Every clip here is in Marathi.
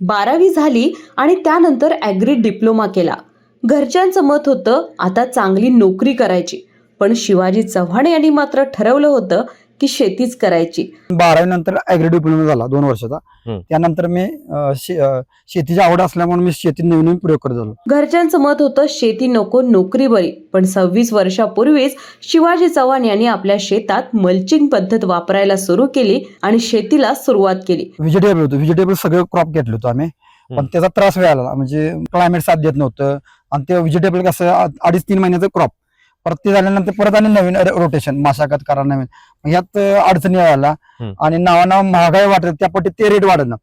12वी झाली आणि त्यानंतर ॲग्री डिप्लोमा केला. घरच्यांचं मत होतं आता चांगली नोकरी करायची, पण शिवाजी चव्हाण यांनी मात्र ठरवलं होतं की शेतीच करायची. 12वी नंतर ॲग्री डिप्लोमा झाला 2 वर्षाचा. त्यानंतर मी शेतीची आवड असल्यामुळे मी शेतीत नवीन प्रयोग करत झालो. घरच्यांचं मत होतं शेती नको, नोकरी बरी. पण 26 वर्षापूर्वीच शिवाजी चव्हाण यांनी आपल्या शेतात मल्चिंग पद्धत वापरायला सुरू केली आणि शेतीला सुरुवात केली. व्हेजिटेबल सगळं क्रॉप घेतलं होतं आम्ही, पण त्याचा त्रास व्हायला म्हणजे क्लायमेट साथ देत नव्हतं आणि ते व्हेजिटेबल कसं 2.5-3 महिन्याचं क्रॉप, परत ते झाल्यानंतर परत आणि नवीन रोटेशन मशागत करा नवीन, यात अडचणी यायला आणि नावाना महागाई वाटत त्या पट्टी ते रेट वाढणं.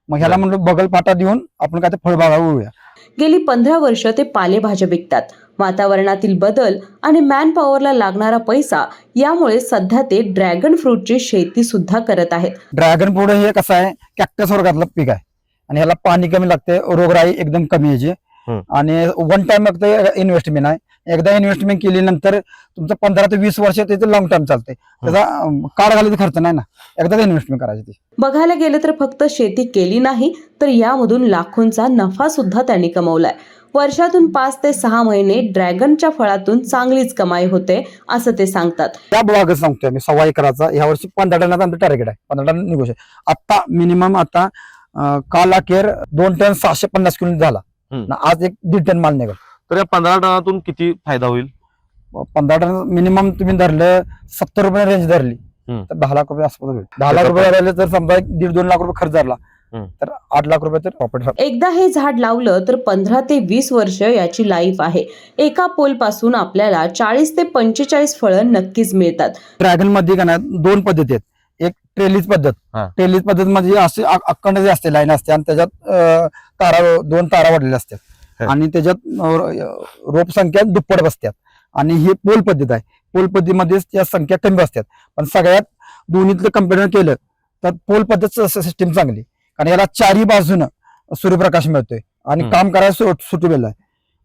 मग ह्याला म्हणलं बगल पाटा देऊन आपण काय ते फळबागा उळूया. गेली 15 वर्ष ते पालेभाज्या विकतात. वातावरणातील बदल आणि मॅन पॉवरला लागणारा पैसा यामुळे सध्या ते ड्रॅगन फ्रूटची शेती सुद्धा करत आहेत. ड्रॅगन फ्रूट हे कसं आहे, कॅक्टस वर्गातलं पीक आहे आणि ह्याला पाणी कमी लागते, रोगराई एकदम कमी यायची आणि वन टाइम फक्त इन्व्हेस्टमेंट आहे. एकदा इन्व्हेस्टमेंट केल्यानंतर तुमचं 15 ते 20 वर्ष त्याचं लॉंग टर्म चालते. त्याचा काळ घालायचा खर्च नाही ना, एकदा इन्व्हेस्टमेंट करायची. बघायला गेलं तर फक्त शेती केली नाही तर यामधून लाखोंचा नफा सुद्धा त्यांनी कमवलाय. वर्षातून 5 ते 6 महिने ड्रॅगनच्या फळातून चांगलीच कमाई होते असं ते सांगतात. त्या बागच सांगतोय मी 1.25 एकराचा. यावर्षी 15 टनाचा आमचं टार्गेट आहे. 15 टन निघू शकतो आता मिनिमम. आता काल अखेर 2 टन 650 किलो झाला. आज 1.5 टन माल निघाला. तर या 15 टनातून किती फायदा होईल? 15 टन मिनिमम तुम्ही धरलं 70 रुपये रेंज धरली तर 10 लाख रुपये आसपास होईल. 10 लाख रुपये राहिले तर समजा 1.5-2 लाख रुपये खर्च झाला तर 8 लाख रुपये तर प्रॉफिट. एकदा हे झाड लावलं तर 15 ते 20 वर्ष याची लाईफ आहे. एका पोल पासून आपल्याला 40 ते 45 फळं नक्कीच मिळतात. ड्रॅगन मध्ये का नाही 2 पद्धती आहेत. एक ट्रेलिज पद्धत. ट्रेलिज पद्धत म्हणजे असे अखंड जे असते लाईन असते आणि त्याच्यात 2 तारा वाढलेल्या असतात आणि त्याच्यात रोप संख्या दुप्पट बसतात. आणि ही पोल पद्धत आहे. पोल पद्धतीमध्ये त्या संख्या कमी बसतात, पण सगळ्यात दोन्हीतलं कंपेअर केलं तर पोल पद्धत सिस्टीम चांगली, कारण याला 4ही बाजूनं सूर्यप्रकाश मिळतोय आणि काम करायला सुटेबल आहे.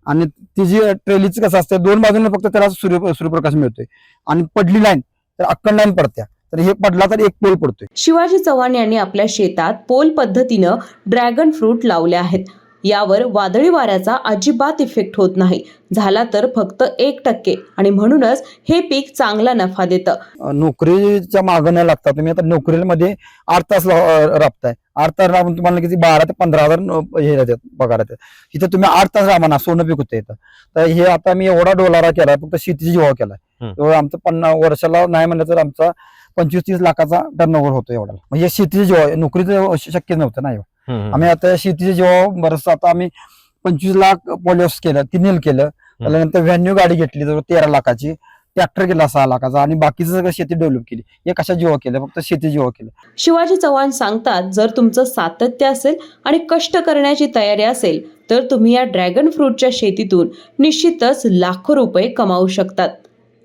आणि ती जी ट्रेलीच कसं असतं 2 बाजूने फक्त त्याला सूर्यप्रकाश मिळतोय आणि पडली लाईन तर अक्कड लाईन पडत्या, तर हे पडला तर एक पोल पडतोय. शिवाजी चव्हाण यांनी आपल्या शेतात पोल पद्धतीनं ड्रॅगन फ्रूट लावले आहेत. यावर वादळी वाऱ्याचा अजिबात इफेक्ट होत नाही, झाला तर फक्त 1% आणि म्हणूनच हे पीक चांगला नफा देतं. नोकरीच्या मागं न लागता तुम्ही आता नोकरीमध्ये 8 तास राबताय. 8 तास राबून तुम्हाला किती 12 ते 15,000 हे येतात पगार येतात. इथं तुम्ही 8 तास राबा ना, सोनं पीक होतं येतं. तर हे आता मी एवढा डोलारा केलाय फक्त शेतीची जीवा केलाय. एवढं आमचं 50 वर्षाला नाही म्हणलं तर आमचा 25-30 लाखाचा टर्नओव्हर होतो एवढा. म्हणजे शेतीची जीवा, नोकरीचं शक्य नव्हतं ना. आम्ही आता शेतीचे जेव्हा बरंच आता आम्ही 25 लाख पॉलिओस केलं, 3 केलं. त्यानंतर व्हॅन्यू गाडी घेतली जवळ 13 लाखाची, ट्रॅक्टर केला 6 लाखाचा आणि बाकीचं सगळं शेती डेव्हलप केली. हे कशा जीवा केलं, फक्त शेती जीवा केलं. शिवाजी चव्हाण सांगतात, जर तुमचं सातत्य असेल आणि कष्ट करण्याची तयारी असेल तर तुम्ही या ड्रॅगन फ्रूटच्या शेतीतून निश्चितच लाखो रुपये कमावू शकतात.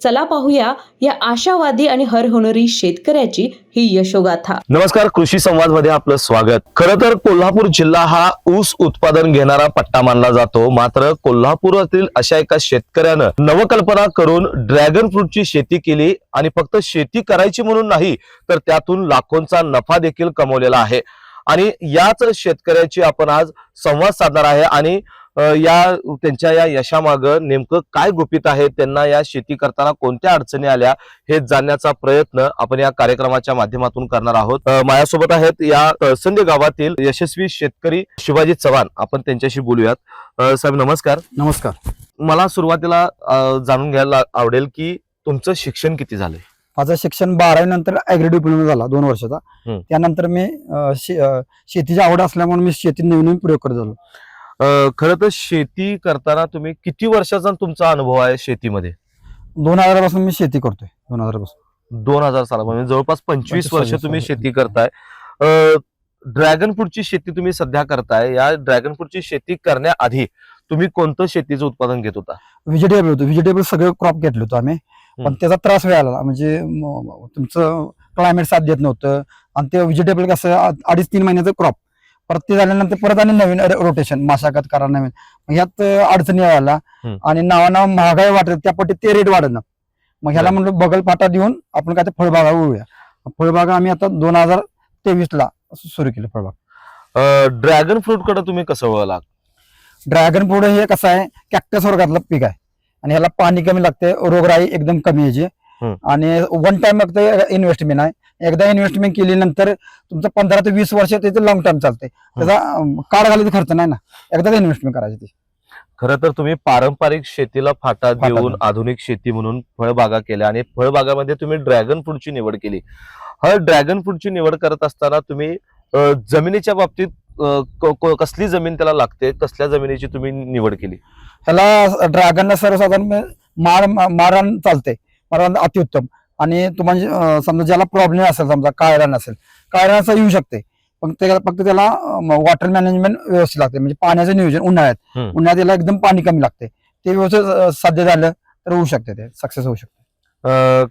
चला पाहूया या आशावादी आणि हरहुन्नरी शेतकऱ्याची ही यशोगाथा. नमस्कार, कृषी संवाद मध्ये आपलं स्वागत. खरं तर कोल्हापूर जिल्हा हा ऊस उत्पादन घेणारा पट्टा मानला जातो. मात्र कोल्हापुरातील अशा एका शेतकऱ्यानं नवकल्पना करून ड्रॅगन फ्रूटची शेती केली आणि फक्त शेती करायची म्हणून नाही तर त्यातून लाखोंचा नफा देखील कमवलेला आहे. आणि याच शेतकऱ्याची आपण आज संवाद साधणार आहे आणि त्यांच्या या यशामागं नेमकं काय गुपित आहे, त्यांना या शेती करताना कोणत्या अडचणी आल्या हे जाणण्याचा प्रयत्न आपण या कार्यक्रमाच्या माध्यमातून करणार आहोत. माझ्यासोबत आहेत या तळसंदे गावातील यशस्वी शेतकरी शिवाजी चव्हाण. आपण त्यांच्याशी बोलूयात. साहेब नमस्कार. नमस्कार. मला सुरुवातीला जाणून घ्यायला आवडेल की तुमचं शिक्षण किती झालंय? माझं शिक्षण 12वी नंतर ॲग्री डिप्लोमा झाला 2 वर्षाचा. त्यानंतर मी शेतीची आवड असल्यामुळे मी शेतीत नवीन प्रयोग करत झालो. खरं तर शेती करताना तुम्ही किती वर्षाचा तुमचा अनुभव आहे शेतीमध्ये? 2000 पासून मी शेती करतोय. 2000 पासून 2000 साला म्हणजे जवळपास 25 वर्ष तुम्ही शेती करताय. ड्रॅगन फ्रूटची शेती तुम्ही सध्या करताय. या ड्रॅगन फ्रूटची शेती करण्याआधी तुम्ही कोणतं शेतीचं उत्पादन घेत होता? व्हेजिटेबल सगळं क्रॉप घेतलं होतं आम्ही, पण त्याचा त्रास व्हायला म्हणजे तुमचं क्लायमेट साथ देत नव्हतं आणि ते व्हेजिटेबल कसं 2.5-3 महिन्याचं क्रॉप, परत ते झाल्यानंतर परत आणि नवीन रोटेशन मशागत करा नवीन, यात अडचणी यायला आणि नावाना महागाई वाटत त्या पट्टी ते रेट वाढणं. मग ह्याला म्हणलं बगल पाटा देऊन आपण काय ते फळबागा उळूया. फळबागा आम्ही आता 2023 ला सुरू केलं फळबाग. ड्रॅगन फ्रूट कडे तुम्ही कसं वळला? ड्रॅगन फ्रूट हे कसं आहे, कॅक्टस वर्गातलं पीक आहे आणि ह्याला पाणी कमी लागते, रोगराई एकदम कमी याची आणि वन टाइम फक्त इन्व्हेस्टमेंट आहे. एकदा इन्व्हेस्टमेंट केल्यानंतर तुमचं 15 ते 20 वर्ष त्याचं लॉंग टर्म चालते. त्याचा काळ घालायचा खर्च नाही ना, एकदा इन्व्हेस्टमेंट करायची ती. खरं तर तुम्ही पारंपरिक शेतीला फाटा देऊन आधुनिक शेती म्हणून फळबागा केल्या आणि फळबागामध्ये तुम्ही ड्रॅगन फ्रूटची निवड केली. हा ड्रॅगन फ्रूटची निवड करत असताना तुम्ही जमिनीच्या बाबतीत कसली जमीन त्याला लागते, कसल्या जमिनीची तुम्ही निवड केली? ह्याला ड्रॅगनला सर्वसाधारण मारण चालते, मारण अतिउत्तम. आणि तुम्हाला समजा ज्याला प्रॉब्लेम असेल, समजा काळरान असेल, काळरान येऊ शकते, पण फक्त त्याला वॉटर मॅनेजमेंट व्यवस्थित लागते. म्हणजे पाण्याचं नियोजन उन्हाळ्यात त्याला एकदम पाणी कमी लागते, ते व्यवस्थित साध्य झालं तर होऊ शकते, ते सक्सेस होऊ शकते.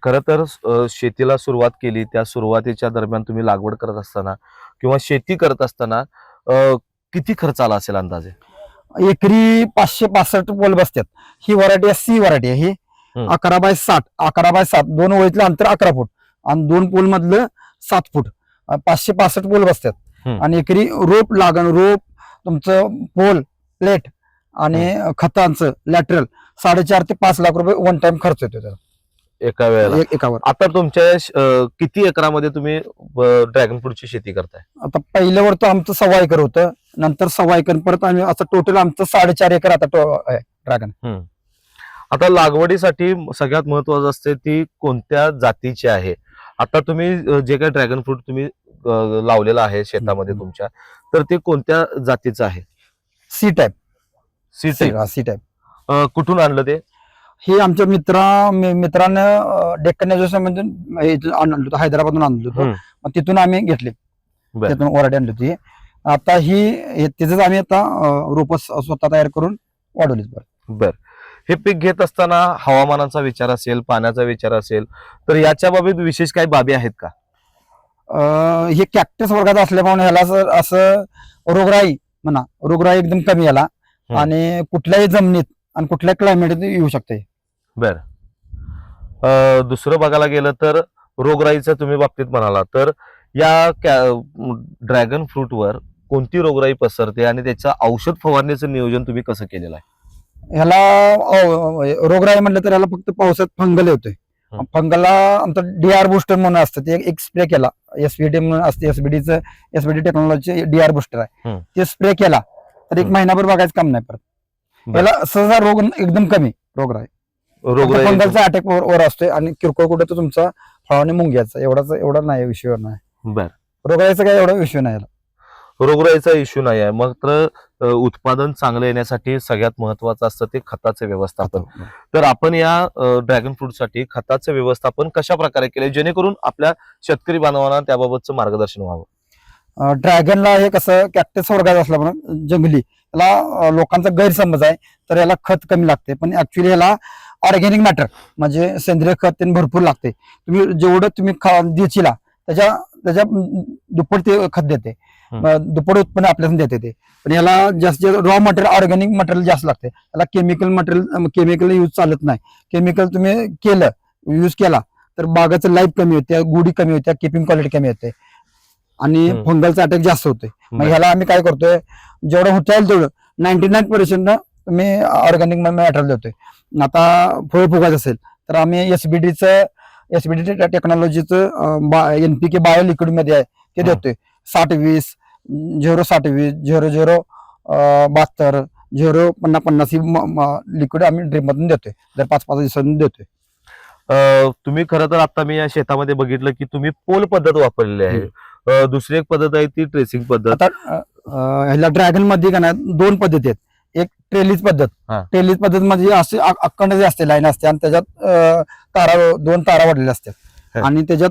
खरं तर शेतीला सुरुवात केली, त्या सुरुवातीच्या दरम्यान तुम्ही लागवड करत असताना किंवा शेती करत असताना किती खर्च आला असेल अंदाजे? एकरी 565 पोल बसतात. ही व्हरायटी आहे, सी व्हरायटी आहे. ही 11x7 दोन ओळीतलं अंतर 11 फूट आणि 2 पोल मधलं 7 फूट, 565 पोल बसतात. आणि एकरी रोप तुमचं पोल प्लेट आणि खतांचं लॅटरल 4.5 ते 5 लाख रुपये वन टाइम खर्च येतो त्याला एका वेळेला. एकावर. आता तुमच्या किती एकरामध्ये तुम्ही ड्रॅगन फ्रूटची शेती करताय? आता पहिल्या वर तर आमचं 1.25 एकर होतं, नंतर 1.25 एकर, परत आम्ही असं टोटल आमचं 4.5 एकर आता आहे ड्रॅगन. आता लागवडीसाठी सगळ्यात महत्वाचं असते ती कोणत्या जातीची आहे. आता तुम्ही जे काही ड्रॅगन फ्रूट तुम्ही लावलेलं आहे शेतामध्ये तुमच्या, तर ते कोणत्या जातीचं आहे? C type. C type. कुठून आणलं ते? हे आमच्या मित्रानं डेक्कन मधून आणलं होतं, हैदराबादून आणलं होतं. मग तिथून आम्ही घेतले, तिथून व्हरायटी आणली होती. आता तिथेच आम्ही आता रोप स्वतः तयार करून वाढवलीच. बर. हे पीक घेत असताना हवामानाचा विचार असेल, पाण्याचा विचार असेल, तर याच्या बाबतीत विशेष काही बाबी आहेत का? हे कॅक्टस वर्गात असल्यामुळे ह्याला असं रोगराई एकदम कमी याला आणि कुठल्याही जमिनीत आणि कुठल्याही क्लायमेटात येऊ शकते. बर. दुसरं बघायला गेलं तर रोगराईचं तुम्ही बाबतीत म्हणाला, तर या ड्रॅगन फ्रूटवर कोणती रोगराई पसरते आणि त्याचं औषध फवारण्याचं नियोजन तुम्ही कसं केलेलं आहे? ह्याला रोगराई म्हटलं तर ह्याला फक्त पावसात फंगल येतोय. फंगलला आमचं डीआर बुस्टर म्हणून असतं, ते एक स्प्रे केला, एसबीडी म्हणून असते, एसबीडी टेक्नॉलॉजी डीआर बुस्टर आहे, ते स्प्रे केला तर 1 महिनाभर बघायचं काम नाही परत. याला सहसा रोग एकदम कमी रोगराई फंगलचा अटॅक वर असतोय आणि किरकोळ कुठे तर तुमचा फळाने मुंग्याचा एवढा नाही विषय नाही. बर. रोगराईचा काही एवढा विषय नाही याला. रोगराईचा इश्यू नाही आहे. मात्र उत्पादन चांगलं येण्यासाठी सगळ्यात महत्वाचं असतं ते खताचं व्यवस्थापन. तर आपण या ड्रॅगन फ्रूटसाठी खताचं व्यवस्थापन कशा प्रकारे केले जेणेकरून आपल्या शेतकरी बांधवांना त्याबाबतचं मार्गदर्शन व्हावं? ड्रॅगनला हे कसं कॅक्टस वर्गात असल्यामुळे जंगली, याला लोकांचा गैरसमज आहे, तर याला खत कमी लागते, पण ऍक्च्युली याला ऑर्गॅनिक मॅटर म्हणजे सेंद्रिय खत भरपूर लागते. जेवढं तुम्ही देशीला त्याच्या दुप्पट ते खत देते, दुप्पट उत्पन्न आपल्याला देते ते. पण याला जास्त रॉ मटेरियल ऑर्गॅनिक मटेरियल जास्त लागते. याला केमिकल यूज चालत नाही. केमिकल तुम्ही यूज केला तर बागाचं लाईफ कमी होते, गुढी कमी होत्या, किपिंग क्वालिटी कमी होते आणि फंगलचा अटॅक जास्त होते. मग ह्याला आम्ही काय करतोय, जेवढं होता येईल तेवढं 99% मी ऑर्गॅनिक मटेरियल देतोय. आता फळ फुगायचं असेल तर आम्ही एसबीडी टेक्नॉलॉजीचं एनपीके बायो लिक्विड मध्ये आहे ते देतोय. 60-20 0-60-20 0-0-72 0-50-50 ही लिक्विड आम्ही ड्रिप मधून देतोय, दर 5-5 दिवसांनी देतोय. तुम्ही खरं तर आता मी या शेतामध्ये बघितलं की तुम्ही पोल पद्धत वापरलेली आहे. दुसरी एक पद्धत आहे ती ट्रेसिंग पद्धत. आता ह्याला ड्रॅगन मध्ये का नाही 2 पद्धती आहेत. एक ट्रेलिज पद्धत म्हणजे असे अखंड जे असते लाईन असते आणि त्याच्यात 2 तारा वाढलेल्या असतात आणि त्याच्यात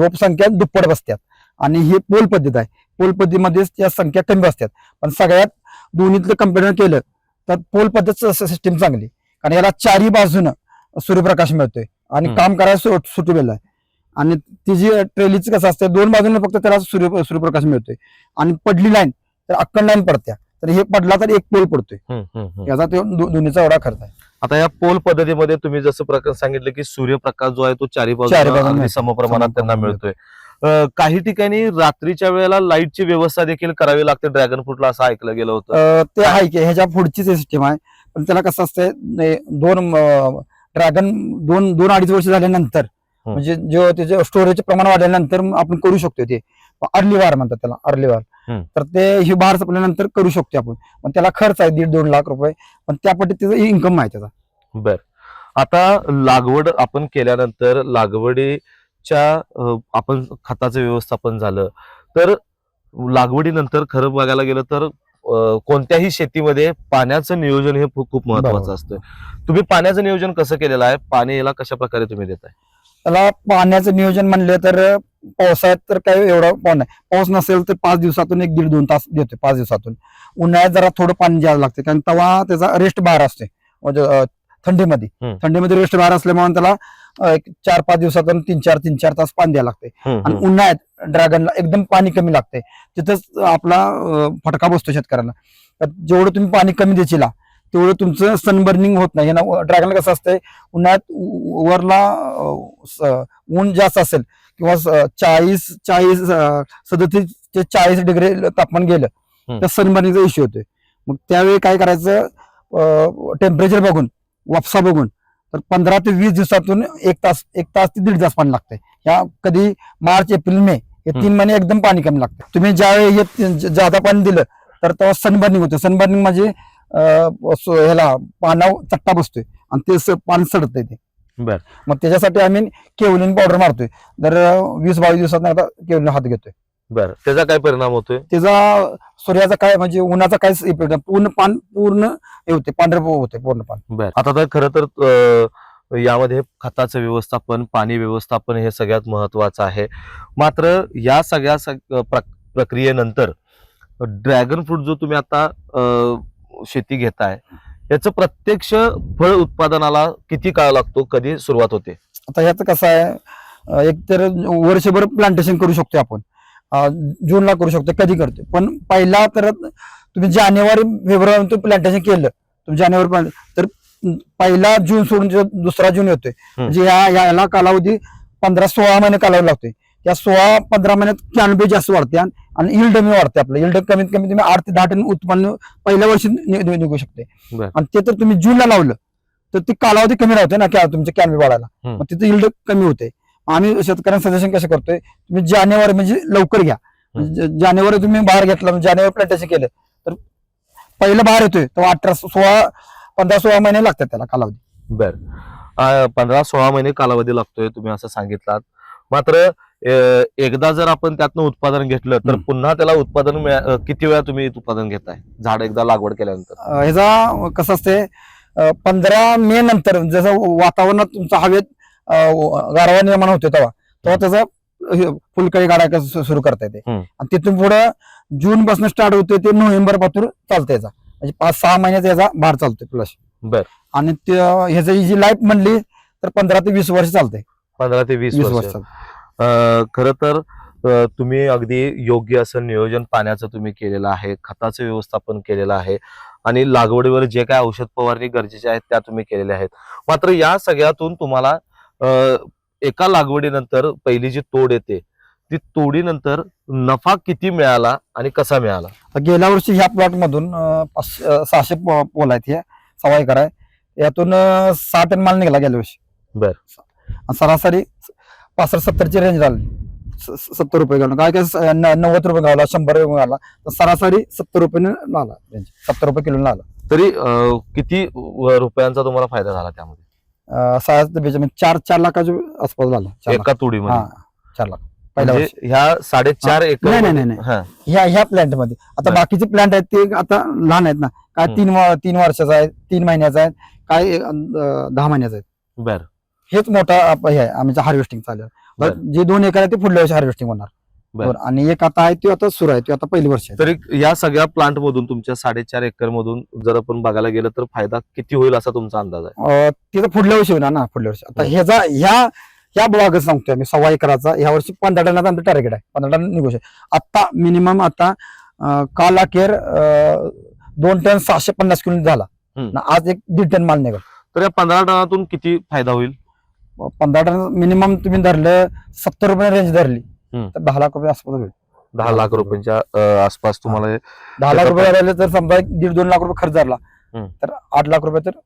रोप संख्या दुप्पट बसतात. आणि ही पोल पद्धत आहे. पोल पद्धतीमध्ये त्या संख्या कमी बसतात, पण सगळ्यात दोन्हीतलं कम्पेअर केलं तर पोल पद्धत सिस्टीम चांगली, कारण याला 4ही बाजूनं सूर्यप्रकाश मिळतोय आणि काम करायला सुटलेलं आहे. आणि ती जी ट्रेलीच कसं असतं 2 बाजूने फक्त त्याला सूर्यप्रकाश मिळतोय आणि पडली लाईन तर अक्कड लाईन पडत्या, तर हे पडला तर एक पोल पडतोय. याचा तो दोन्हीचा एवढा खर्च आहे. आता या पोल पद्धतीमध्ये तुम्ही जसं प्रकार सांगितलं की सूर्यप्रकाश जो आहे तो 4ही बाजूने समप्रमाणात त्यांना मिळतोय. काही ठिकाणी रात्रीच्या वेळेला लाईटची व्यवस्था देखील करावी लागते ड्रॅगन फ्रूटला, असं ऐकलं गेलं होतं. ते आहे की ह्याच्या पुढची सिस्टीम आहे, पण त्याला कसं असतंय दोन ड्रॅगन दोन अडीच वर्ष झाल्यानंतर म्हणजे जो त्याचे स्टोरेजचे प्रमाण वाढल्यानंतर आपण करू शकतो ते अर्ली वार म्हणतात त्याला, अर्ली वार. तर ते ही बहार संपल्यानंतर करू शकतो आपण, पण त्याला खर्च आहे 1.5-2 लाख रुपये, पण त्या पद्धतीचं इन्कम आहे त्याचा. बर, आता लागवड आपण केल्यानंतर लागवडीच्या आपण खताचं व्यवस्थापन झालं, तर लागवडीनंतर खरं बघायला गेलं तर कोणत्याही शेतीमध्ये पाण्याचं नियोजन हे खूप महत्वाचं असतं. तुम्ही पाण्याचं नियोजन कसं केलेलं आहे, पाणी याला कशा प्रकारे तुम्ही देताय? त्याला पाण्याचं नियोजन म्हणले तर पावसाळ्यात तर काही एवढा पाऊस नाही, पाऊस नसेल तर 5 दिवसातून 1-1.5-2 तास देतोय 5 दिवसातून. उन्हाळ्यात जरा थोडं पाणी द्यावं लागतं, कारण तेव्हा त्याचा रेस्ट बाहेर असते. म्हणजे थंडीमध्ये रेस्ट बाहेर असल्यामुळे त्याला 4-5 दिवसातून 3-4 तास पाणी द्यावं लागते. आणि उन्हाळ्यात ड्रॅगनला एकदम पाणी कमी लागते, तिथंच आपला फटका बसतो शेतकऱ्याला. जेवढं तुम्ही पाणी कमी द्यायची तेवढं तुमचं सनबर्निंग होत नाही. ड्रॅगनला कसं असतंय, उन्हाळ्यात वरला ऊन जास्त असेल किंवा 37 ते 40 डिग्री तापमान गेलं तर सनबर्निंगचा इश्यू होतोय. मग त्यावेळी काय करायचं, टेम्परेचर बघून, वापसा बघून, तर 15 ते 20 दिवसातून 1 तास ते 1.5 तास पाणी लागतंय. ह्या कधी मार्च, एप्रिल, मे हे 3 महिने एकदम पाणी कमी लागतं. तुम्ही ज्यावेळी हे जादा पाणी दिलं तर तेव्हा सनबर्निंग होतं. सनबर्निंग म्हणजे ह्याला पानावर चट्टा बसतोय आणि ते पाणी सडतंय ते. मग त्याच्यासाठी आम्ही केवलिन पावडर मारतोय. दर 20-22 दिवसात एकदा केवलिन हात घेतोय. बरं, त्याचा काय परिणाम होतोय? त्याचा सूर्याचा काय म्हणजे उन्हाचा काय इफेक्ट, पूर्ण हे होते, पांढरे होते पूर्ण पान. बरं, आता तर खरं तर यामध्ये खताचं व्यवस्थापन, पाणी व्यवस्थापन हे सगळ्यात महत्वाचं आहे. मात्र या सगळ्या प्रक्रियेनंतर ड्रॅगन फ्रूट जो तुम्ही आता शेती घेताय, याचं प्रत्यक्ष फळ उत्पादनाला किती काळ लागतो, कधी सुरुवात होते? आता ह्याचं कसं आहे, एक तर वर्षभर प्लांटेशन करू शकतो आपण, जूनला करू शकतो, कधी करतो. पण पहिला तर तुम्ही जानेवारी फेब्रुवारी प्लांटेशन केलं, तुम्ही जानेवारी तर पहिला जून सोडून 2 जून येतोय. म्हणजे याला कालावधी 15-16 महिने कालावधी लागतोय. त्या 16-15 महिन्यात कॅनोपी जास्त वाढते आणि यील्ड कमी वाढते. आपलं यील्ड कमीत कमी तुम्ही 8 ते 10 टन उत्पन्न पहिल्या वर्षी निघू शकते. आणि ते तर तुम्ही जूनला लावलं तर ती कालावधी कमी राहते ना तुमच्या कॅनोपी वाढायला, मग तिथे यील्ड कमी होते. आम्ही शेतकऱ्यांना सजेशन कसं करतोय, तुम्ही जानेवारी म्हणजे लवकर घ्या. जानेवारी तुम्ही बाहेर घेतला, जानेवारी प्लांटेशन केलं तर पहिलं बाहेर येतोय तेव्हा 15-16 महिने लागतात त्याला कालावधी. बरं, 15-16 महिने कालावधी लागतोय तुम्ही असं सांगितलात. मात्र एकदा जर आपण त्यातनं उत्पादन घेतलं तर पुन्हा त्याला उत्पादन किती वेळा तुम्ही उत्पादन घेताय झाड एकदा लागवड केल्यानंतर? ह्याचा कसं असते, 15 मे नंतर जसं वातावरणात तुमचा हवेत गारवा निर्माण होतो तेव्हा त्याचा फुलकळी काढायला सुरू करता येते. आणि तिथून पुढे जून पासून स्टार्ट होते ते नोव्हेंबर पासून चालतं. याचा म्हणजे 5-6 महिन्याचा याचा भार चालतोय प्लस. आणि ह्याची जी लाईफ म्हणली तर 15 ते 20 वर्ष चालते. 15 ते 20 वर्ष. खरं तर तुम्ही अगदी योग्य असं नियोजन पाण्याचं तुम्ही केलेलं आहे, खताचं व्यवस्थापन केलेलं आहे आणि लागवडीवर जे काय औषध फवारणी गरजेचे आहेत त्या तुम्ही केलेल्या आहेत. मात्र या सगळ्यातून तुम्हाला एका लागवडीनंतर पहिली जी तोड येते ती तोडीनंतर नफा किती मिळाला आणि कसा मिळाला? गेल्या वर्षी ह्या प्लॉट मधून 600 पोल आहेत, हे 1.25 एकर आहे, यातून 6 टन माल निघाला गेल्या वर्षी. बरं, सरासरी 65-70 रेंज झाली. 70 रुपये घालून काय 90 रुपये घावला, 100 रुपये घाला, तर सरासरी 70 रुपये आला, 70 रुपये किलो आला. तरी किती रुपयांचा तुम्हाला फायदा झाला त्यामध्ये? 4 लाखाच्या आसपास झाला एका तोडीमध्ये. 4 लाख म्हणजे ह्या 4.5 एकर? नाही, ह्या प्लांट मध्ये. आता बाकीचे प्लांट आहेत ते आता लहान आहेत ना, काय 3 वर्षाचा आहे, 3 महिन्याचा आहे, काय 10 महिन्याचा आहे. बरं, हेच मोठा हे आहे आमचं हार्वेस्टिंग चालू आहे. जे 2 एकर आहे ते पुढल्या वर्षी हार्वेस्टिंग होणार. आणि एक आता आहे ते आता सुरू आहे, ते आता पहिली वर्ष आहे. तरी या सगळ्या प्लांट मधून तुमच्या 4.5 एकर मधून जर आपण बघायला गेलं तर फायदा किती होईल असा तुमचा अंदाज आहे? तिथं पुढल्या वर्षी होणार ना, पुढल्या वर्षी. आता ह्या भागच सांगतोय मी 1.25 एकराचा. ह्या वर्षी 15 टनाचा आमचं टार्गेट आहे, 15 टन निघू शकतो. आता मिनिमम आता काल अखेर 2 टन 650 किलो झाला, आज 1.5 टन माल निघाल. तर या 15 टनातून किती फायदा होईल? 15 टन मिनिमम तुम्ही धरलं 70 रुपये रेंज धरली तर 10 लाख रुपये आसपास होईल. 10 लाख रुपयांच्या आसपास तुम्हाला 10 लाख रुपये झाले तर समजा 1.5-2 लाख रुपये खर्च झाला तर 8 लाख रुपये तर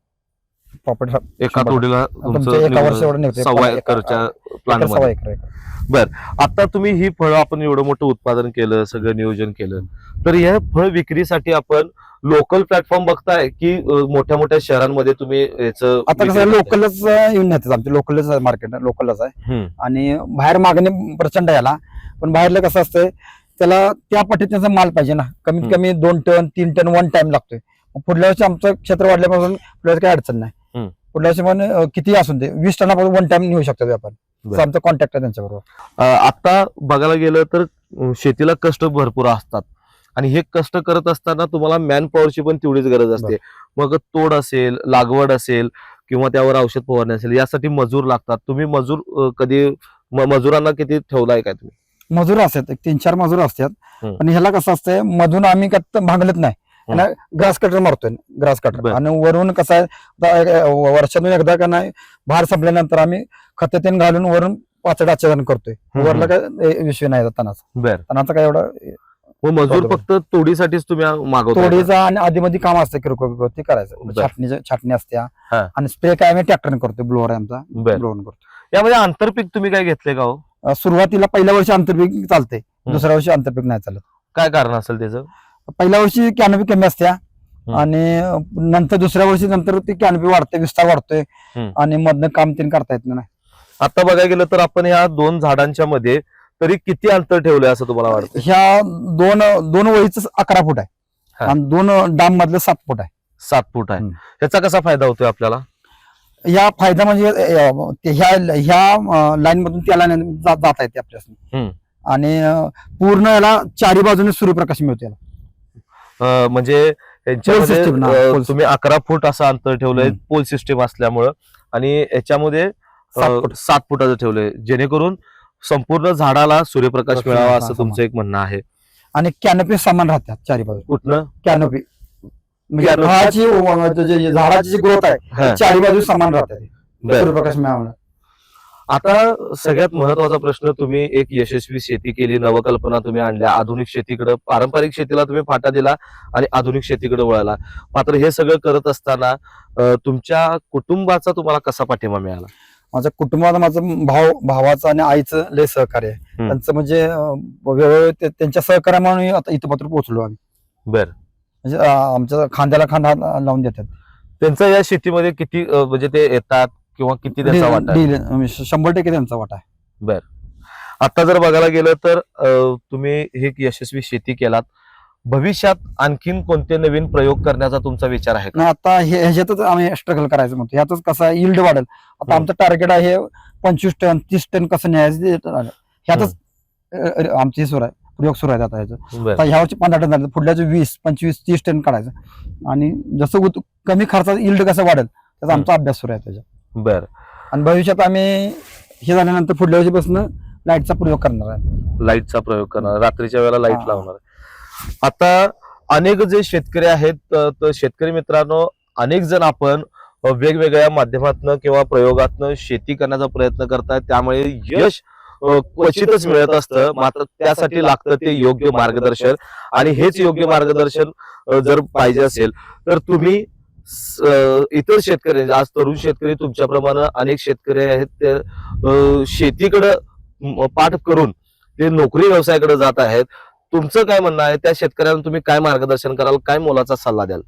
प्रॉपर्टी एका तोडीला एका वर्ष एवढं निघते. सव्वा एकरच्या प्लॅन सव्वा एकर. आता तुम्ही ही फळं आपण एवढं मोठं उत्पादन केलं, सगळं नियोजन केलं, तर या फळ विक्रीसाठी आपण लोकल प्लॅटफॉर्म बघताय की मोठ्या मोठ्या शहरांमध्ये तुम्ही याचं आता कसं लोकलच येऊन येतात, आमचे लोकलच मार्केट लोकलच आहे आणि बाहेर मागणी प्रचंड आहे याला. पण बाहेरलं कसं असतंय त्याला त्या पद्धतीचा माल पाहिजे ना, कमीत कमी 2 टन 3 टन 1 टाइम लागतोय. पुढल्या वर्षी आमचं क्षेत्र वाढल्यापासून पुढल्या काही अडचण नाही. पुढल्या वर्षी पण किती असून ते 20 टनापासून 1 टाइम नेऊ शकतो व्यापार. आमचा कॉन्टॅक्ट आहे त्यांच्याबरोबर. आता बघायला गेलं तर शेतीला कष्ट भरपूर असतात आणि हे कष्ट करत असताना तुम्हाला मॅन पॉवरची पण तेवढीच गरज असते. मग तोड असेल, लागवड असेल किंवा त्यावर औषध फवारणी असेल, यासाठी मजूर लागतात. तुम्ही मजूर कधी मजुरांना किती ठेवलाय काय तुम्ही? मजूर असतात 3-4 मजूर असतात. आणि ह्याला कसं असतंय मधून आम्ही भांगलत नाही, ग्रास कटर मारतोय, ग्रास कटर. आणि वरून कसं आहे वर्षातून एकदा का नाही भार संपल्यानंतर आम्ही खत तेन घालून वरून पाचड आच्छादन करतोय. वरला काय विषय नाही तणाचा काय एवढा. मजूर फक्त तोडीसाठीच तुम्ही मागवता? तोडीचा आणि आधीमध्ये काम असतं किरकोळ ते करायचं. छाटणी असते आणि स्प्रे काय आम्ही ट्रॅक्टरने करतो, ब्लोअर आहे आमचा, ब्लोअर करतो. यामध्ये आंतरपीक तुम्ही काय घेतले का हो? सुरुवातीला पहिल्या वर्षी आंतरपीक चालते, दुसऱ्या वर्षी आंतरपीक नाही चालत. काय कारण असेल त्याचं? पहिल्या वर्षी कॅनोपी कमी असत्या आणि नंतर दुसऱ्या वर्षी नंतर ती कॅनोपी वाढते, विस्तार वाढतोय आणि मधनं काम तीन करता येत नाही. आता बघायला गेलं तर आपण या 2 झाडांच्या मध्ये तरी किती अंतर ठेवलंय असं तुम्हाला वाटतं? ह्या दोन वळीच 11 फूट आहे आणि 2 डाम मधलं 7 फूट आहे. 7 फूट आहे. ह्याचा कसा फायदा होतोय आपल्याला? या फायदा म्हणजे ह्या लाईन मधून त्या लाईन जाता येते आपल्याला आणि पूर्ण याला चारी बाजूने सूर्यप्रकाश मिळतो याला. म्हणजे तुम्ही 11 फूट असं अंतर ठेवलंय पोल सिस्टीम असल्यामुळं आणि याच्यामध्ये 7 फुटाचं ठेवलंय जेणेकरून संपूर्ण झाडाला सूर्यप्रकाश मिळावा असं तुमचं एक म्हणणं आहे. आणि कॅनोपी समान राहतात चारी बाजू. कुठनं कॅनोपी म्हणजे झाडाची जी ग्रोथ आहे चारी बाजू समान राहतात सूर्यप्रकाश मिळावा. आता सगळ्यात महत्वाचा प्रश्न, तुम्ही एक यशस्वी शेती केली, नवकल्पना तुम्ही आणल्या, आधुनिक शेतीकडे, पारंपरिक शेतीला तुम्ही फाटा दिला आणि आधुनिक शेतीकडे वळाला. मात्र हे सगळं करत असताना तुमच्या कुटुंबाचा तुम्हाला कसा पाठिंबा मिळाला? माझ्या कुटुंबात माझं भावाचं आणि आईचं लय सहकार्य आहे. त्यांचं म्हणजे वेळोवेळी त्यांच्या सहकार्यामुळे आता इथं पत्र पोहोचलो आम्ही. बर. म्हणजे आमच्या खांद्याला खांदा लावून देतात. त्यांचा या शेतीमध्ये किती म्हणजे ते येतात किंवा किती त्यांचा वाटा आहे? 100% त्यांचा वाटा आहे. बर. आता जर बघायला गेलं तर तुम्ही हे यशस्वी शेती केलात, भविष्यात आणखीन कोणते नवीन प्रयोग करण्याचा तुमचा विचार आहे का? आता ह्याच्यातच आम्ही स्ट्रगल करायचं म्हणतो. ह्यातच कसं यील्ड वाढेल. आता आमचं टार्गेट आहे 25 टन 30 टन कसं न्यायचं, ह्यातच आमची प्रयोग सुरू आहे. आता ह्याचं ह्या वर्षी 15 टन झालं, पुढल्याचे 20, 25, 30 टन काढायचं आणि जसं कमी खर्चात यील्ड कसं वाढेल त्याचा आमचा अभ्यास सुरू आहे त्याच्या. बर. आणि भविष्यात आम्ही हे झाल्यानंतर पुढल्या वर्षीपासून लाईटचा प्रयोग करणार आहे. लाईटचा प्रयोग करणार, रात्रीच्या वेळेला लाईट लावणार. आता अनेक जे शेतकरी आहेत, तर शेतकरी मित्रांनो, अनेक जण आपण वेगवेगळ्या माध्यमातून किंवा प्रयोगातून शेती करण्याचा प्रयत्न करतात, त्यामुळे यश क्वचितच मिळत असतं. मात्र त्यासाठी लागतं ते योग्य मार्गदर्शन आणि हेच योग्य मार्गदर्शन जर पाहिजे असेल तर तुम्ही इतर शेतकरी, आज तरुण शेतकरी तुमच्याप्रमाणे अनेक शेतकरी आहेत, ते शेतीकडे पाठ करून ते नोकरी व्यवसायाकडे जात आहेत. तुमचं काय म्हणणं आहे? त्या शेतकऱ्यांना तुम्ही काय मार्गदर्शन कराल, काय मोलाचा सल्ला द्याल?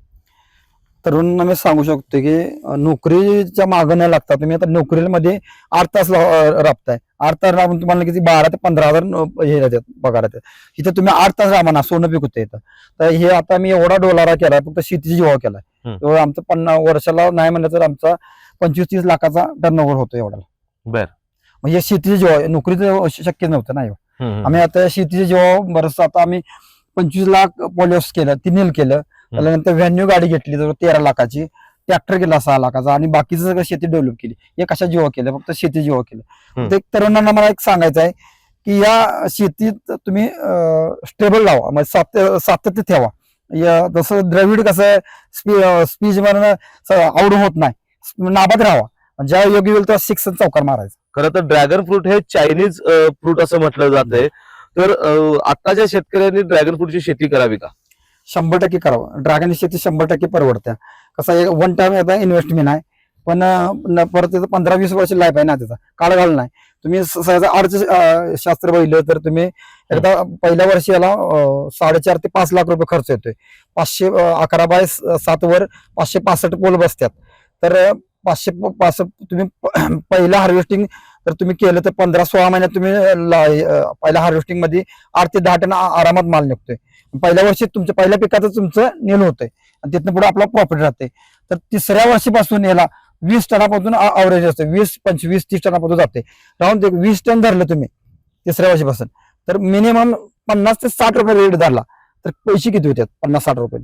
तरुणांना मी सांगू शकतो की नोकरीच्या मागं न लागता तुम्ही आता नोकरीमध्ये 8 तास राबताय. 8 तास राबून तुम्हाला किती 12 ते 15,000 हे येतात पगार येतात. इथे तुम्ही 8 तास राबा ना, सोनं पीक होतं येतं. तर हे आता मी एवढा डोलारा केलाय, फक्त शेतीची जीवा केलाय. तर आमचं 50 वर्षाला नाही म्हणलं तर आमचा 25-30 लाखाचा टर्नओव्हर होतो एवढा. बर. म्हणजे शेतीची जीवा, नोकरीचं शक्य नव्हतं ना. आम्ही आता शेतीच्या जीवा बरंच आता आम्ही 25 लाख पॉलिओस केलं, 3 नील केलं. त्यानंतर व्हॅन्यू गाडी घेतली तर 13 लाखाची, ट्रॅक्टर केला 6 लाखाचा आणि बाकीचं सगळं शेती डेव्हलप केली. हे कशा जीवा केलं? फक्त शेती जीवा केलं. तर तरुणांना मला एक सांगायचं आहे की या शेतीत तुम्ही स्टेबल लावा, म्हणजे सातत्य ठेवा. जसं द्रविड कसं स्पीच मारणं आवडून होत नाही, नाबाद राहावा. ज्या योग्य होईल तेव्हा 6 चौकार मारायचा. खरं तर ड्रॅगन फ्रूट हे चायनीज फ्रूट असं म्हटलं जातंय. तर आताच्या शेतकऱ्यांनी ड्रॅगन फ्रूटची शेती करावी का? 100% करावं. ड्रॅगन शेती 100% परवडत्या. कसं आहे, वन टाइम याचा इन्व्हेस्टमेंट आहे, पण परत त्याचं 15-20 वर्ष लाईफ आहे ना, त्याचा काळ घाल नाही. तुम्ही सहज अर्थशास्त्र बघितलं तर तुम्ही एकदा पहिल्या वर्षी याला 4.5 ते 5 लाख रुपये खर्च येतोय. 511/7 वर 565 पोल बसतात. तर 565 तुम्ही पहिलं हार्वेस्टिंग तर तुम्ही केलं तर 15-16 महिन्यात तुम्ही पहिल्या हार्वेस्टिंग मध्ये 8 ते 10 टन आरामात माल निघतोय. पहिल्या वर्षी तुमच्या पहिल्या पिकाचं तुमचं नेल होतंय आणि तिथनं पुढे आपला प्रॉफिट राहते. तर तिसऱ्या वर्षीपासून याला 20 टनापासून अवरेज असते. 20, 25, 30 टनापासून जाते. राहून ते 20 टन धरलं तुम्ही तिसऱ्या वर्षीपासून, तर मिनिमम 50 ते 60 रुपये रेट धरला तर पैसे किती होतात? 50-60 रुपये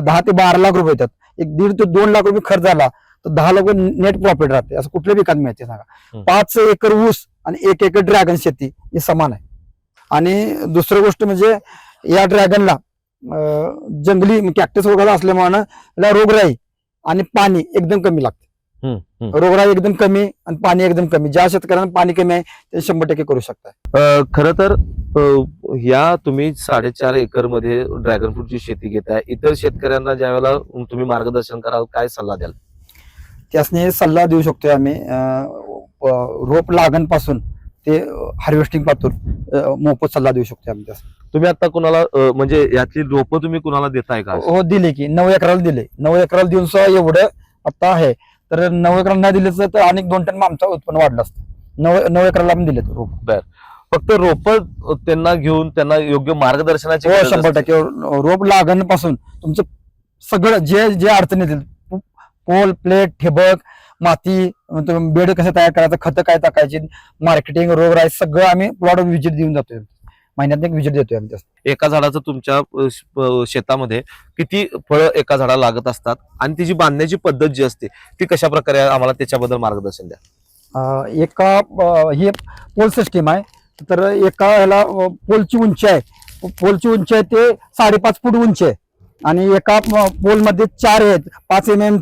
10 ते 12 लाख रुपये येतात. 1.5 ते 2 लाख रुपये खर्च झाला तर 10 लाख नेट प्रॉफिट राहते. असं कुठल्या पिकात मिळते सांगा? 5 एकर ऊस आणि 1 एकर ड्रॅगन शेती हे समान आहे. आणि दुसरी गोष्ट म्हणजे या ड्रॅगनला जंगली कॅक्टस वगैरे असल्यामुळे याला रोगराई आणि पाणी एकदम कमी लागते. रोगराई एकदम कमी आणि पाणी एकदम कमी. ज्या शेतकऱ्यांना पाणी कमी आहे ते 100% करू शकता. खरं तर या तुम्ही 4.5 एकर मध्ये ड्रॅगन फ्रूटची शेती घेताय. इतर शेतकऱ्यांना ज्या वेळेला तुम्ही मार्गदर्शन कराल, काय सल्ला द्याल? त्यासनी सल्ला देऊ शकतोय आम्ही. रोप लागण पासून ते हार्वेस्टिंग पासून मोफत सल्ला देऊ शकतो आम्ही. तुम्ही आता कुणाला म्हणजे यातली रोपं तुम्ही कुणाला देताय का? हो, दिले की 9 एकराला दिले. 9 एकराला देऊन सुद्धा एवढं आता आहे. तर 9 एकराला नाही दिले तर अनेक 2 टन आमचं उत्पन्न वाढलं असतं. 9 एकराला आपण दिले रोप. फक्त रोप त्यांना घेऊन त्यांना योग्य मार्गदर्शनाची 100% रोप लागण पासून तुमचं सगळं जे अडचणी येतील, पोल, प्लेट, ठिबक, माती, बेड कसं तयार करायचं, खतं काय टाकायची, मार्केटिंग, रोगराई सगळं आम्ही प्लॉट विजिट देऊन जातोय. महिन्यात एक विजिट देतोय आम्ही. एका झाडाचं तुमच्या शेतामध्ये किती फळं एका झाडाला लागत असतात आणि तिची बांधण्याची पद्धत जी असते ती कशा प्रकारे, आम्हाला त्याच्याबद्दल मार्गदर्शन द्या. एका हे पोल सिस्टीम आहे. तर एका ह्याला पोलची उंची आहे ते 5.5 फूट उंची आहे. आणि एका पोल मध्ये 4 आहेत. 5 mm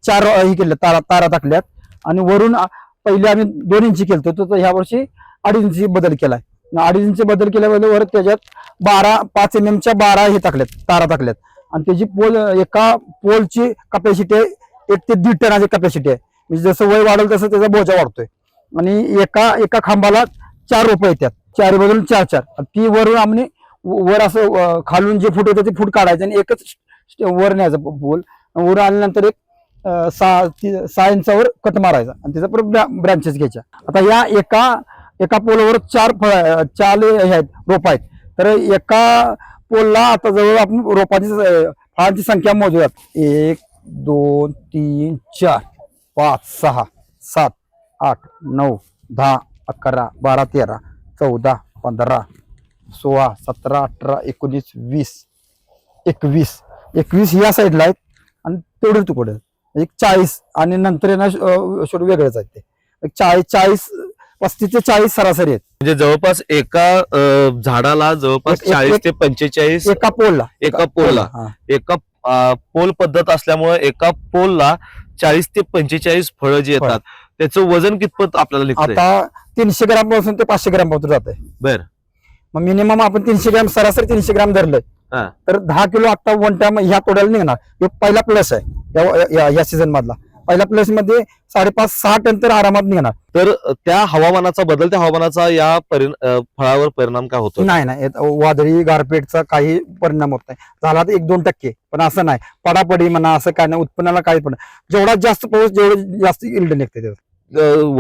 4 हे केलं, तारा टाकल्यात. आणि वरून पहिले आम्ही 2 इंची केलं, तर ह्या वर्षी 2.5 इंची बदल केलाय. 2.5 इंची बदल केल्यावर त्याच्यात 5 mm 12 हे टाकल्यात, तारा टाकल्यात. आणि त्याची एका पोलची कपॅसिटी 1 ते 1.5 टनाची कपॅसिटी आहे. म्हणजे जसं वय वाढेल तसं त्याचा बोजा वाढतोय. आणि एका खांबाला 4 रोपं येतात. 4 बदलून 4-4. ती वरून आम्ही वर असं खालून जे फूट होतं ते फूट काढायचं आणि एकच वर न्यायचं पोल. वर आल्यानंतर एक 6 इंचावर कट मारायचा आणि त्याचा परत ब्रांचेस घ्यायच्या. आता या एका पोलवर 4 हे आहेत, रोप आहेत. तर एका पोलला आता जवळ आपण रोपांची फळांची संख्या मोजूयात. 1, 2, 3, 4, 5, 6, 7, 8, 9, 10, 11, 12, 13, 14, 15, 16, 17, 18, 19, 20, 21 या साईडला आहेत. आणि तेवढे तुकडे 40 आणि नंतर येणार शेवट वेगळेच आहेत. ते 40, 35 ते 40 सरासरी आहेत. म्हणजे जवळपास एका झाडाला जवळपास 40 ते 45 एका पोलला. एका पोल पद्धत असल्यामुळे एका पोलला 40 ते 45 फळं जी येतात त्याचं वजन कितपत आपल्याला निघतं? आता 300 ग्राम पासून ते 500 ग्राम पर्यंत जात आहे. बर. मग मिनिमम आपण 300 ग्राम सरासरी 300 ग्राम धरलंय तर 10 किलो आता 1 टाइम ह्या तोड्याला निघणार. हे पहिला प्लस आहे या सीझन मधला. पहिल्या प्लस मध्ये 5.5-6 टन तर आरामात निघणार. तर त्या बदलत्या हवामानाचा या फळावर परिणाम काय होतो? नाही, वादळी गारपीटचा काही परिणाम होत नाही. झाला तर 1-2%, पण असं नाही पडापडी म्हणा, असं काय नाही. उत्पन्नाला काही पण जेवढा जास्त पाऊस जेवढं जास्त इल्ड निघते.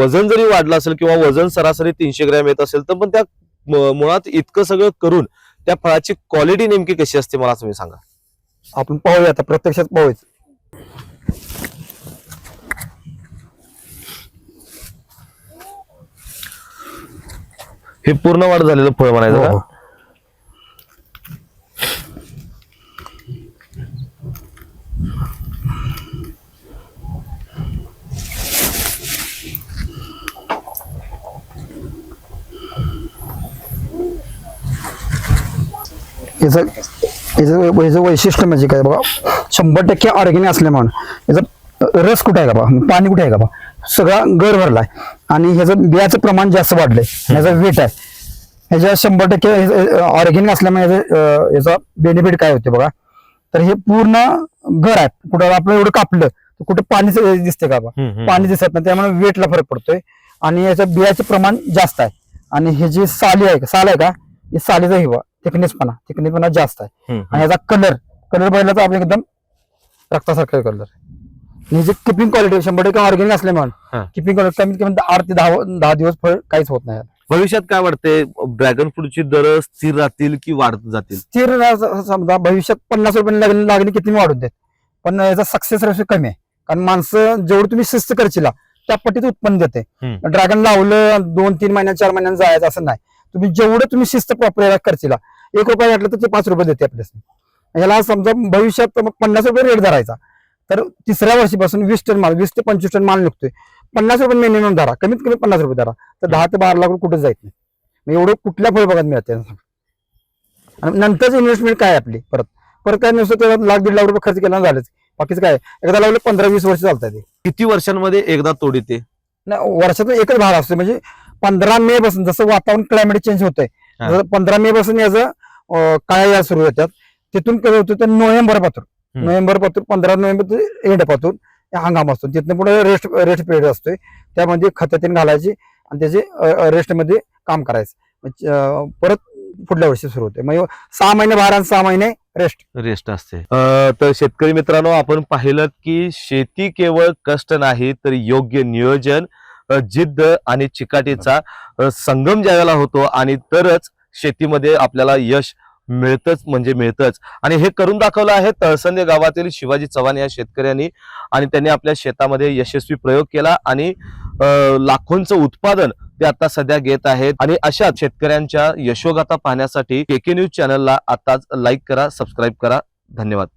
वजन जरी वाढलं असेल किंवा वजन सरासरी 300 ग्रॅम येत असेल तर पण त्या मुळात इतकं सगळं करून त्या फळाची क्वालिटी नेमकी कशी असते मला तुम्ही सांगा. आपण पाहूया आता, प्रत्यक्षात पाहूया. हे पूर्ण वाढ झालेलं फळ म्हणायचं का? याचं वैशिष्ट्य म्हणजे काय बघा, 100% ऑर्गेनिक असल्यामुळे याचा रस कुठे आहे का बा, पाणी कुठे आहे का बा, सगळा गर भरलाय आणि ह्याचं बियाचं प्रमाण जास्त वाढलंय, ह्याचं वेट आहे, ह्याच्या 100% ऑर्गॅनिक असल्यामुळे याचा बेनिफिट काय होते बघा. तर हे पूर्ण घर आहे, कुठं आपलं एवढं कापलं तर कुठं पाणी दिसते का बा, पाणी दिसत नाही, त्यामुळे वेटला फरक पडतोय आणि याचं बियाचं प्रमाण जास्त आहे. आणि हे जे साल आहे का, हे सालीचा हिवा थिकनेसपणा जास्त आहे. आणि याचा कलर पाहिला तर आपल्या एकदम रक्तासारखा कलर. आणि जे किपिंग क्वालिटी 100% ऑर्गॅनिक असल्यामुळे किपिंग क्वालिटी कमीत कमी 8 ते 10 दिवस फळ काहीच होत नाही. भविष्यात काय वाटते, ड्रॅगन फ्रूटची दर स्थिर राहतील की वाढत जातील? स्थिर समजा भविष्यात 50 रुपये लागणी किती वाढून देत, पण याचा सक्सेस रेशो कमी आहे. कारण माणसं जेवढं तुम्ही शिस्त करशील त्या पट्टीत उत्पन्न देते. ड्रॅगन लावलं 2-3 महिन्यात 4 महिन्यात जायचं असं नाही. तुम्ही जेवढं तुम्ही शिस्त प्रॉपर करशील, 1 रुपया घातलं तर ते 5 रुपये देते आपल्याला. याला समजा भविष्यात 50 रुपये रेट धरायचा, तर तिसऱ्या वर्षीपासून 20 टन माल, 20 ते 25 टन माल निघतोय. 50 रुपये मिनिमम धरा, कमीत कमी 50 रुपये धरा, तर 10 ते 12 लाख रुपये कुठे जायत नाही. मग एवढं कुठल्या फळबागात मिळते. आणि नंतरची इन्व्हेस्टमेंट काय आपली, परत काय नसतं, त्याला 1-1.5 लाख रुपये खर्च केला झालेच. बाकीचं काय, एकदा लावलं 15-20 वर्ष चालतात. ते किती वर्षांमध्ये एकदा तोड येते? नाही, वर्षातून एकच भाग असतो. म्हणजे 15 मे पासून जसं वातावरण क्लायमेट चेंज होतंय, 15 मे पासून याचं काळ्या सुरू होतात. तिथून कसं होतं तर नोव्हेंबर पासून 15 नोव्हेंबर ते एंड पासून हंगाम असतो. तिथून पुढे रेस्ट पिरियड असतोय, त्यामध्ये खतं घालायची आणि त्याचे रेस्टमध्ये काम करायचं. परत पुढल्या वर्षी सुरू होते. म्हणजे 6 महिने बाहेर आणि 6 महिने रेस्ट असते. तर शेतकरी मित्रांनो, आपण पाहिलं की शेती केवळ कष्ट नाही, तर योग्य नियोजन, जिद्द आणि चिकाटीचा संगम ज्यावेळेला होतो, आणि तरच शेतीमध्ये आपल्याला यश मिळतच. आणि हे करून दाखवलं आहे तळसंदे गावातील शिवाजी चव्हाण या शेतकऱ्यांनी. आणि त्यांनी आपल्या शेतामध्ये यशस्वी प्रयोग केला आणि लाखोंचं उत्पादन ते आता सध्या घेत आहेत. आणि अशा शेतकऱ्यांच्या यशोगाथा पाहण्यासाठी KK न्यूज चॅनलला आताच लाईक करा, सबस्क्राईब करा. धन्यवाद.